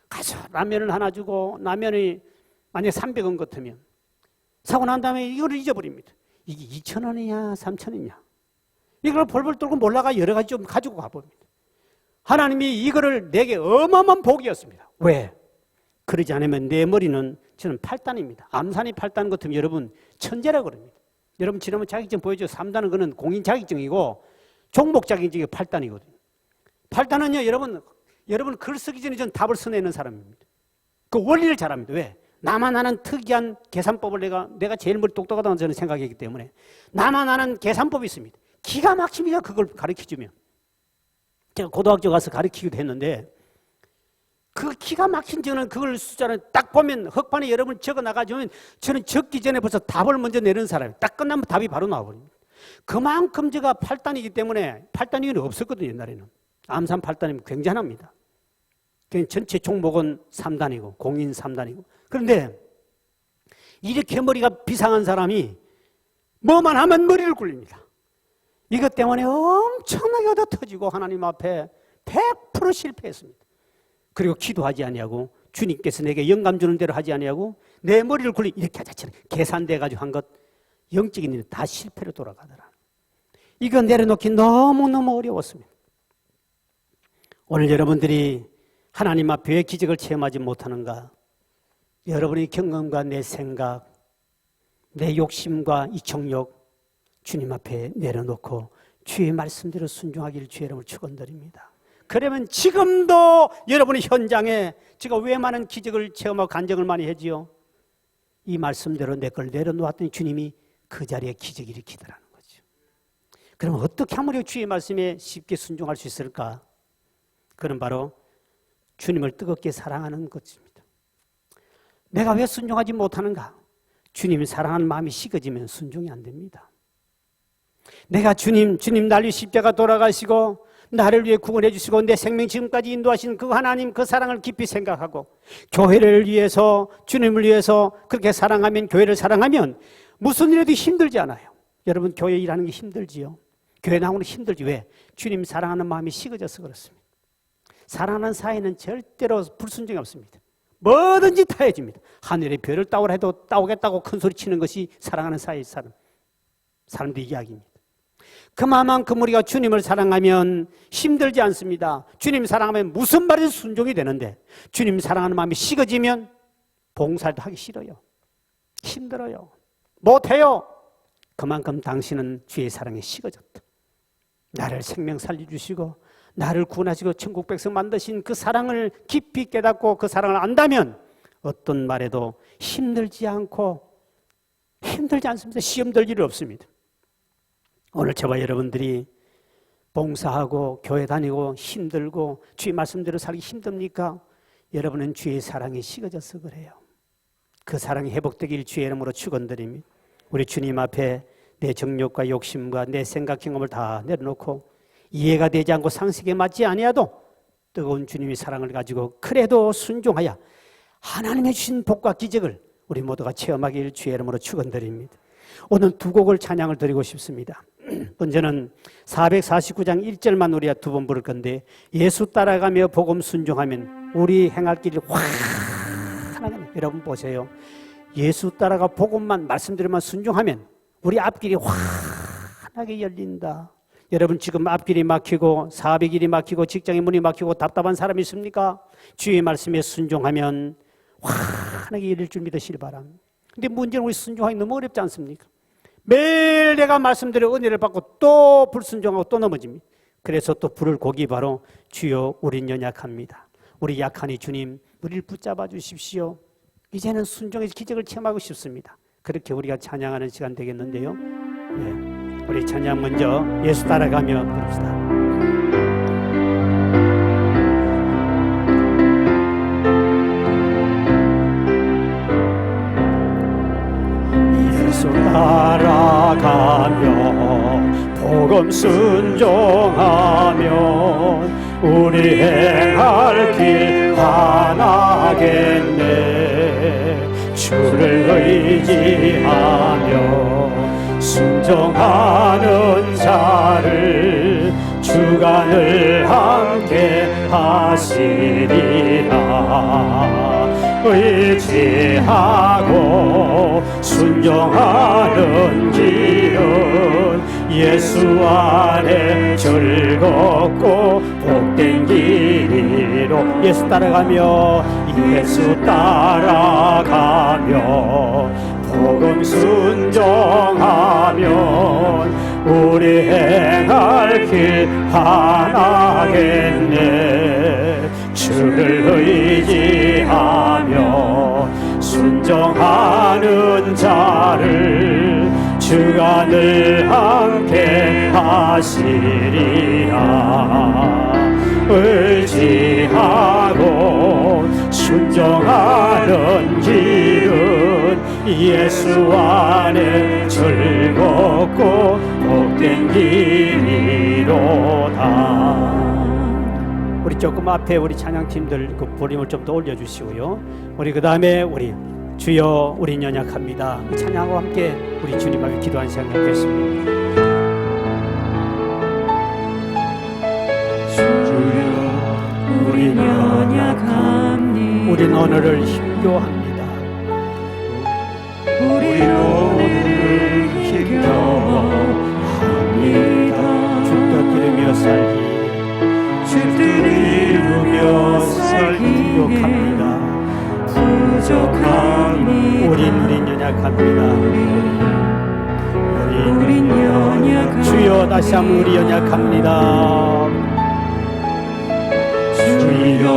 Speaker 1: 가서 라면을 하나 주고 라면이 만약에 300원 같으면 사고 난 다음에 이거를 잊어버립니다. 이게 2,000원이냐 3,000원이냐 이걸 벌벌 떨고 몰라가 여러 가지 좀 가지고 가봅니다. 하나님이 이거를 내게 어마어마한 복이었습니다. 왜? 그러지 않으면 내 머리는 저는 8단입니다. 암산이 8단 같으면 여러분 천재라고 그럽니다. 여러분 지난번 자격증 보여줘. 3단은 그는 공인 자격증이고 종목 자격증이 8단이거든요. 8단은요 여러분 글 쓰기 전에 전 답을 써내는 사람입니다. 그 원리를 잘 압니다. 왜? 나만 아는 특이한 계산법을 내가 제일 머리 똑똑하다고 저는 생각했기 때문에 나만 아는 계산법이 있습니다. 기가 막힙니다. 그걸 가르쳐주면. 제가 고등학교 가서 가르치기도 했는데 그 기가 막힌 저는 그걸 숫자를 딱 보면 흑판에 여러분 적어 나가주면 저는 적기 전에 벌써 답을 먼저 내는 사람이에요. 딱 끝나면 답이 바로 나와버립니다. 그만큼 제가 8단이기 때문에 8단이 없었거든요. 옛날에는. 암산 8단이면 굉장합니다. 전체 종목은 3단이고 공인 3단이고 그런데 이렇게 머리가 비상한 사람이 뭐만 하면 머리를 굴립니다. 이것 때문에 엄청나게 얻어 터지고 하나님 앞에 100% 실패했습니다. 그리고 기도하지 아니하고 주님께서 내게 영감 주는 대로 하지 아니하고 내 머리를 굴리 이렇게 하자처럼 계산돼 가지고 한 것 영적인 일은 다 실패로 돌아가더라. 이거 내려놓기 너무너무 어려웠습니다. 오늘 여러분들이 하나님 앞에 왜 기적을 체험하지 못하는가? 여러분의 경험과 내 생각, 내 욕심과 이청욕 주님 앞에 내려놓고 주의 말씀대로 순종하기를 주의 이름으로 축원드립니다. 그러면 지금도 여러분의 현장에 제가 왜 많은 기적을 체험하고 간증을 많이 하지요? 이 말씀대로 내 걸 내려놓았더니 주님이 그 자리에 기적이 일으키더라는 거죠. 그럼 어떻게 하면 우리가 주의 말씀에 쉽게 순종할 수 있을까? 그건 바로 주님을 뜨겁게 사랑하는 것입니다. 내가 왜 순종하지 못하는가? 주님을 사랑하는 마음이 식어지면 순종이 안 됩니다. 내가 주님 날리 십자가 돌아가시고 나를 위해 구원해 주시고 내 생명 지금까지 인도하신 그 하나님 그 사랑을 깊이 생각하고 교회를 위해서 주님을 위해서 그렇게 사랑하면 교회를 사랑하면 무슨 일에도 힘들지 않아요. 여러분 교회 일하는 게 힘들지요. 교회 나오는 게 힘들지. 왜? 주님 사랑하는 마음이 식어져서 그렇습니다. 사랑하는 사이는 절대로 불순종이 없습니다. 뭐든지 다 해줍니다. 하늘의 별을 따오라 해도 따오겠다고 큰 소리 치는 것이 사랑하는 사이의 사람들 이야기입니다. 그만큼 우리가 주님을 사랑하면 힘들지 않습니다. 주님 사랑하면 무슨 말이든 순종이 되는데 주님 사랑하는 마음이 식어지면 봉사도 하기 싫어요. 힘들어요. 못해요. 그만큼 당신은 주의 사랑에 식어졌다. 나를 생명 살려주시고 나를 구원하시고 천국 백성 만드신 그 사랑을 깊이 깨닫고 그 사랑을 안다면 어떤 말에도 힘들지 않습니다. 시험 들 일이 없습니다. 오늘 저와 여러분들이 봉사하고 교회 다니고 힘들고 주의 말씀대로 살기 힘듭니까? 여러분은 주의 사랑이 식어져서 그래요. 그 사랑이 회복되길 주의 이름으로 축원드립니다. 우리 주님 앞에 내 정욕과 욕심과 내 생각 경험을 다 내려놓고 이해가 되지 않고 상식에 맞지 아니하도 뜨거운 주님의 사랑을 가지고 그래도 순종하여 하나님의 주신 복과 기적을 우리 모두가 체험하길 주의 이름으로 축원드립니다. 오늘 두 곡을 찬양을 드리고 싶습니다. 먼저는 449장 1절만 우리가 두 번 부를 건데 예수 따라가며 복음 순종하면 우리 행할 길이 환하게. 여러분 보세요. 예수 따라가 복음만 말씀드리면 순종하면 우리 앞길이 환하게 열린다. 여러분 지금 앞길이 막히고 사업의 길이 막히고 직장의 문이 막히고 답답한 사람이 있습니까? 주의 말씀에 순종하면 환하게 열릴 줄 믿으시기 바랍니다. 근데 문제는 우리 순종하기 너무 어렵지 않습니까? 매일 내가 말씀드려 은혜를 받고 또 불순종하고 또 넘어집니다. 그래서 또 부를 곡이 바로 주여 우린 연약합니다. 우리 약하니 주님 우리를 붙잡아 주십시오. 이제는 순종의 기적을 체험하고 싶습니다. 그렇게 우리가 찬양하는 시간 되겠는데요. 네. 우리 찬양 먼저 예수 따라가며 부릅시다. 예수 따라가며 복음 순종하면 우리 행할 길 하나겠네. 주를 의지하며 순종하는 자를 주가 늘 함께 하시리라. 의지하고 순종하는 길은 예수 안에 즐겁고 복된 길이로. 예수 따라가며 복음 순종하면 우리 행할 길 하나겠네. 주를 의지하며 순종하는 자를 주가 늘 함께 하시리라. 의지하고 순종하는 길은 예수 안에 즐겁고 복된 길이로다. 우리 조금 앞에 우리 찬양팀들 그 볼륨을 좀 더 올려주시고요. 우리 그 다음에 우리 주여 우린 연약합니다. 찬양과 함께 우리 주님 앞에 기도하는 시간 갖겠습니다.
Speaker 2: 주여 우린 연약합니다.
Speaker 1: 우린 오늘을 힘겨워합니다.
Speaker 2: 우린 오늘을 힘겨워합니다.
Speaker 1: 주 뜻이루며 살기 부족합니다. 우린 연약합니다. 우린 연약합니다. 주여 다시 한번 우리 연약합니다.
Speaker 2: 주여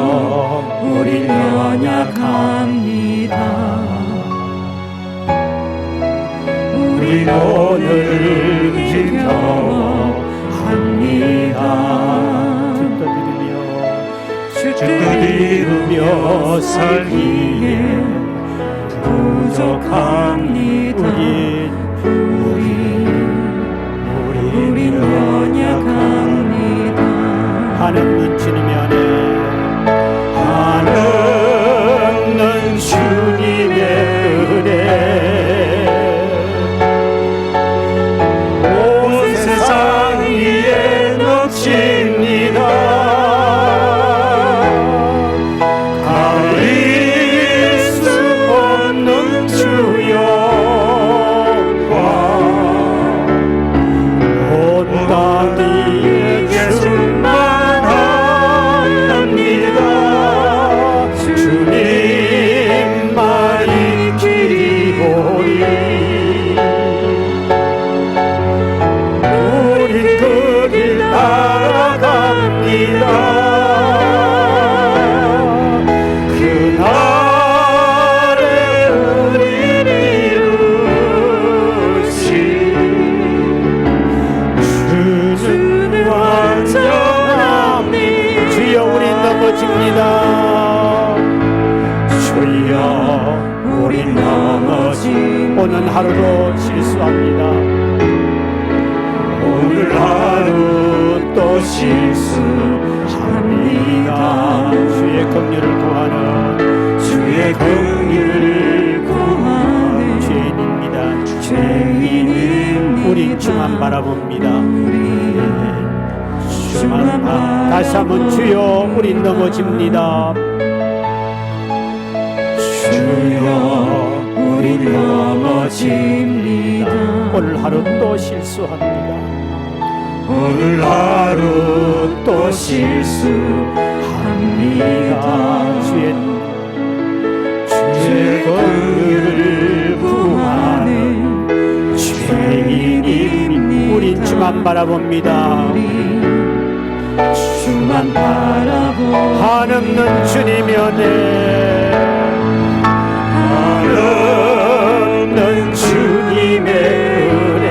Speaker 2: 우린 연약합니다. 우린 오늘 기뻐합니다. 주들이며 살기에 부족합니다. 우린 연약합니다.
Speaker 1: 하나님은 주님의 은혜,
Speaker 2: 하나님은 주님의 은혜, 온 세상 위에 넘칩니다. 가릴 수 없는 주 영광, 온 땅 위에 충만합니다. 주님만이 길이오니 우린 그 길 따라갑니다. 그날에 우리를 이루신 주는 완전합니다.
Speaker 1: 주여 우리 넘어집니다.
Speaker 2: 주여 우린 넘어진
Speaker 1: 오늘 하루도 실수합니다.
Speaker 2: 오늘 하루 또 실수합니다.
Speaker 1: 주의 긍휼을 구하는
Speaker 2: 주의 긍휼을 구하는
Speaker 1: 죄인입니다.
Speaker 2: 죄인입니다.
Speaker 1: 우리 주만 바라봅니다.
Speaker 2: 주만
Speaker 1: 다시 한번 주여 우리 넘어집니다.
Speaker 2: 주여 우리 넘어집니다.
Speaker 1: 오늘 하루 또 실수합니다.
Speaker 2: 오늘 하루 또 실수합니다.
Speaker 1: 주의
Speaker 2: 긍휼을 구하는 죄인입니다.
Speaker 1: 우리 주만 바라봅니다.
Speaker 2: 주만 바라보
Speaker 1: 한없는 주님의 은혜,
Speaker 2: 한없는 주님의 은혜,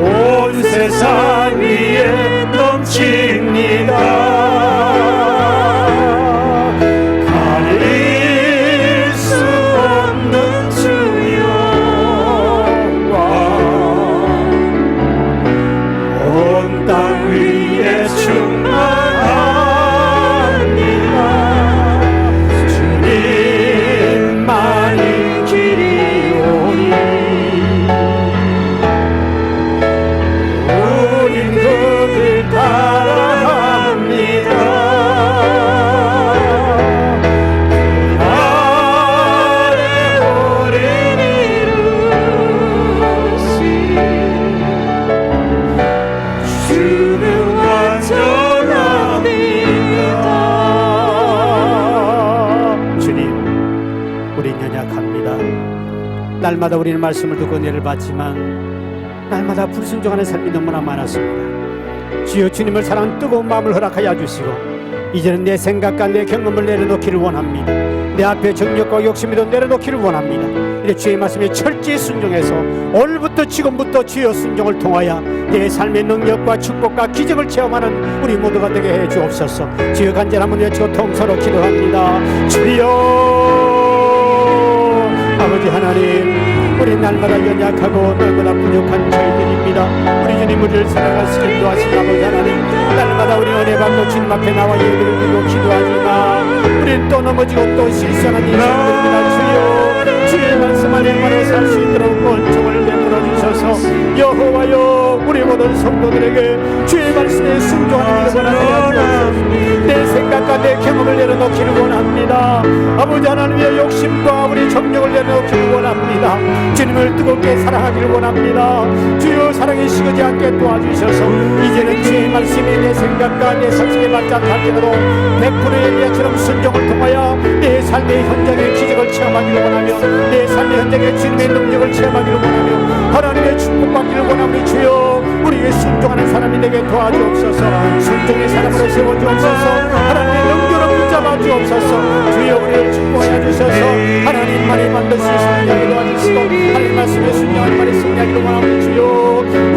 Speaker 2: 온 세상 위에 넘칩니다. 가릴 수 없는 주 영광, 온 땅 위에 충만합니다. 주님만이 길이오니 우린 그 길 따라갑니다. 그날에 우린 이루신 주는 완전합니다.
Speaker 1: 주님, 우린 연약합니다. 날마다 우리는 말씀을 듣고 은혜를 받지만 날마다 불순종하는 삶이 너무나 많았습니다. 주여 주님을 사랑하는 뜨거운 마음을 허락하여 주시고 이제는 내 생각과 내 경험을 내려놓기를 원합니다. 내 앞에 정욕과 욕심이도 내려놓기를 원합니다. 이제 주의 말씀에 철저히 순종해서 오늘부터 지금부터 주여 순종을 통하여 내 삶의 능력과 축복과 기적을 체험하는 우리 모두가 되게 해 주옵소서. 주여 간절히 한번 외치고 통서로 기도합니다. 주여 아버지 하나님, 우리 날마다 연약하고 날마다 부족한 저희들입니다. 우리 주님 우리를 사랑하시고 인도하신 아버지 하나님, 날마다 우리 은혜 받고 주님 앞에 나와 예배를 드리고 기도하지만 우리는 또 넘어지고 또 실수하는 인생들입니다. 주여 주의 말씀 안에 바로 살 수 있도록 은총을 베풀어 주셔서 여호와여 우리 모든 성도들에게 주의 말씀에 순종하는 일을 원하게 하옵소서. 내 생각과 내 경험을 내려놓기를 원합니다. 아버지 하나님의 욕심과 우리 정욕을 내려놓기를 원합니다. 주님을 뜨겁게 사랑하기를 원합니다. 주여 사랑이 식어지 않게 도와주셔서 이제는 주의 말씀이 내 생각과 내 상식에 맞지 않도록 100%의 예처럼 순종을 통하여 내 삶의 현장의 기적을 체험하기를 원하며 내 삶의 현장의 주님의 능력을 체험하기를 원하며 하나님의 축복받기를 원하오니 주여 우리의 순종하는 사람이 되게 도와주옵소서. 순종의 사람으로 세워주옵소서. 하나님의 능력을 붙잡아
Speaker 3: 주옵소서. 주여 우리를 축복하여 주셔서 하나님만이 반드시 승리하게 도와주시고 하나님 말씀에 순종하는 말이 승리하기를 원하는 주여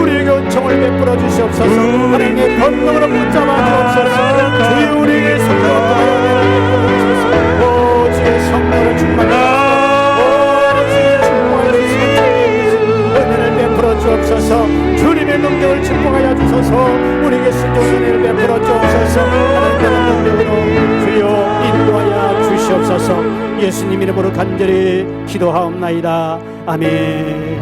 Speaker 3: 우리에게 은총을 베풀어 주시옵소서. 하나님의 권능으로 붙잡아 주옵소서. 주여 우리에게 성령을 통하여 은혜를 베풀어 주소서. 오 주의 성령을 충만하여 주의 축복하여 주시옵소서. 은혜를 베풀어 주옵소서. 주님의 능력을 축복하여 주소서. 우리에게 순종의 은혜를 베풀어 주옵소서. 하나님의 능력으로 주여 인도하여 주시옵소서. 예수님 이름으로 간절히 기도하옵나이다. 아멘.